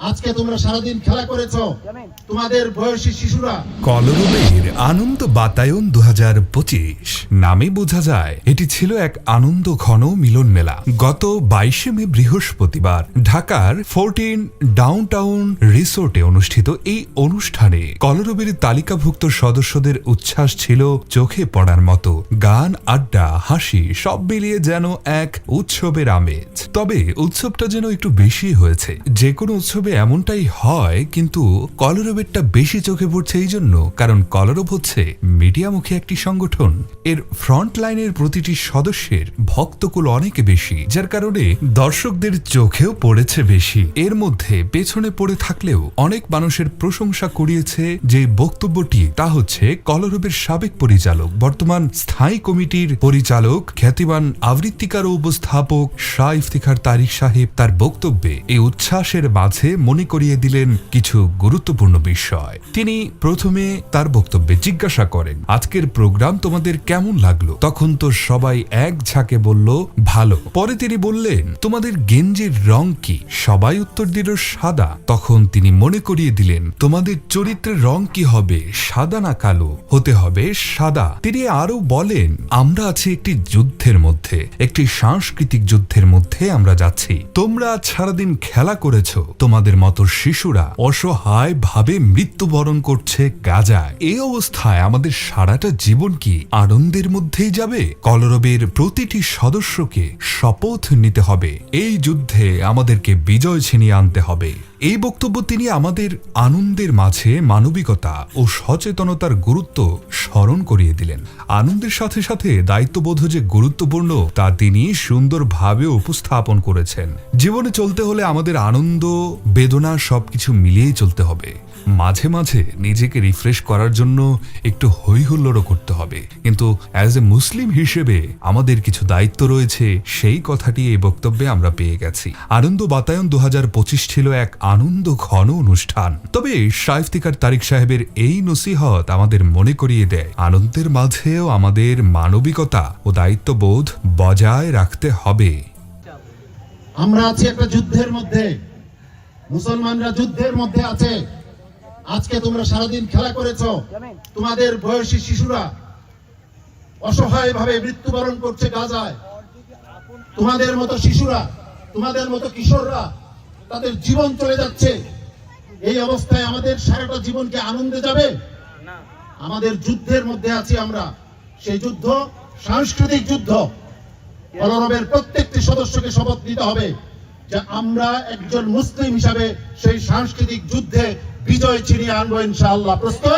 আজকে তোমরা সারাদিন খেলা করেছো, তোমাদের বয়সী শিশুরা। কলরবের আনন্দ বাতায়ন 2025 নামে বোঝা যায় এটি ছিল এক আনন্দ ঘন মিলন মেলা। গত 22 মে বৃহস্পতিবার ঢাকার 14 ডাউনটাউন রিসোর্টে অনুষ্ঠিত এই অনুষ্ঠানে কলরবের তালিকাভুক্ত সদস্যদের উচ্ছ্বাস ছিল চোখে পড়ার মতো। গান, আড্ডা, হাসি সব মিলিয়ে যেন এক উৎসবের আমেজ। তবে উৎসবটা যেন একটু বেশি হয়েছে। যে কোনো উৎসবে এমনটাই হয়, কিন্তু কলরবেরটা বেশি চোখে পড়ছে এই জন্য কারণ কলরব হচ্ছে মিডিয়ামুখী একটি সংগঠন। এর ফ্রন্ট লাইনের প্রতিটি সদস্যের ভক্তকুল অনেক বেশি, যার কারণে দর্শকদের চোখেও পড়েছে বেশি। এর মধ্যে পেছনে পড়ে থাকলেও অনেক মানুষের প্রশংসা কুড়িয়েছে যে বক্তব্যটি, তা হচ্ছে কলরবের সাবেক পরিচালক, বর্তমান স্থায়ী কমিটির পরিচালক, খ্যাতিমান আবৃত্তিকার ও উপস্থাপক শাহ ইফতিখার তারিক সাহেব তার বক্তব্যে এই উচ্ছ্বাসের মাঝে মনে করিয়ে দিলেন কিছু গুরুত্বপূর্ণ বিষয়। তিনি প্রথমে তার বক্তব্যে জিজ্ঞাসা করেন, আজকের প্রোগ্রাম তোমাদের কেমন লাগলো? তখন তো সবাই এক ঝাঁকে বলল ভালো। পরে তিনি বললেন, তোমাদের গেঞ্জির রং কি? সবাই উত্তর দিল সাদা। তখন তিনি মনে করিয়ে দিলেন, তোমাদের চরিত্রের রং কি হবে? সাদা না কালো? হতে হবে সাদা। তিনি আরো বলেন, আমরা আছি একটি যুদ্ধের মধ্যে, একটি সাংস্কৃতিক যুদ্ধের মধ্যে আমরা যাচ্ছি। তোমরা সারাদিন খেলা করেছ, তোমাদের মতো শিশুরা অসহায় ভাবে মৃত্যুবরণ করছে গাজায়। এই অবস্থায় আমাদের সারাটা জীবন কি আনন্দের মধ্যেই যাবে? কলরবের প্রতিটি সদস্যকে শপথ নিতে হবে, এই যুদ্ধে আমাদেরকে বিজয় ছিনিয়ে আনতে হবে। এই বক্তব্য তিনি আমাদের আনন্দের মাঝে মানবিকতা ও সচেতনতার গুরুত্ব স্মরণ করিয়ে দিলেন। আনন্দের সাথে সাথে দায়িত্ববোধ যে গুরুত্বপূর্ণ তা তিনি সুন্দরভাবে উপস্থাপন করেছেন। জীবনে চলতে হলে আমাদের আনন্দ, বেদনা সবকিছু মিলিয়েই চলতে হবে। মাঝে মাঝে নিজেকে রিফ্রেশ করার জন্য একটু হইহুল্লোড়ও করতে হবে, কিন্তু অ্যাজ এ মুসলিম হিসেবে আমাদের কিছু দায়িত্ব রয়েছে, সেই কথাটি এই বক্তব্যে আমরা পেয়ে গেছি। আনন্দ বাতায়ন 2025 ছিল এক আনন্দ ঘন অনুষ্ঠান। তবে শাহ ইফতিখার তারিক সাহেবের এই নসিহত আমাদের মনে করিয়ে দেয়, আনন্দের মাঝেও আমাদের মানবিকতা ও দায়িত্ববোধ বজায় রাখতে হবে। আমরা আছি একটা যুদ্ধের মধ্যে, মুসলমানরা যুদ্ধের মধ্যে আছে। আজকে তোমরা সারাদিন খেলা করেছো, তোমাদের বয়সী শিশুরা অসহায় ভাবে মৃত্যুবরণ করছে গাজায়। তোমাদের মতো শিশুরা, তোমাদের মতো কিশোররা, তাদের জীবন চলে যাচ্ছে। এই অবস্থায় আমাদের সারাটা জীবনকে আনন্দে যাবে? আমাদের যুদ্ধের মধ্যে আছি আমরা। সেই যুদ্ধ সাংস্কৃতিক যুদ্ধ। কলরবের প্রত্যেকটি সদস্যকে শপথ নিতে হবে যে আমরা একজন মুসলিম হিসাবে সেই সাংস্কৃতিক যুদ্ধে বিজয় ছিনিয়ে আনবো ইনশাআল্লাহ। প্রস্তুত?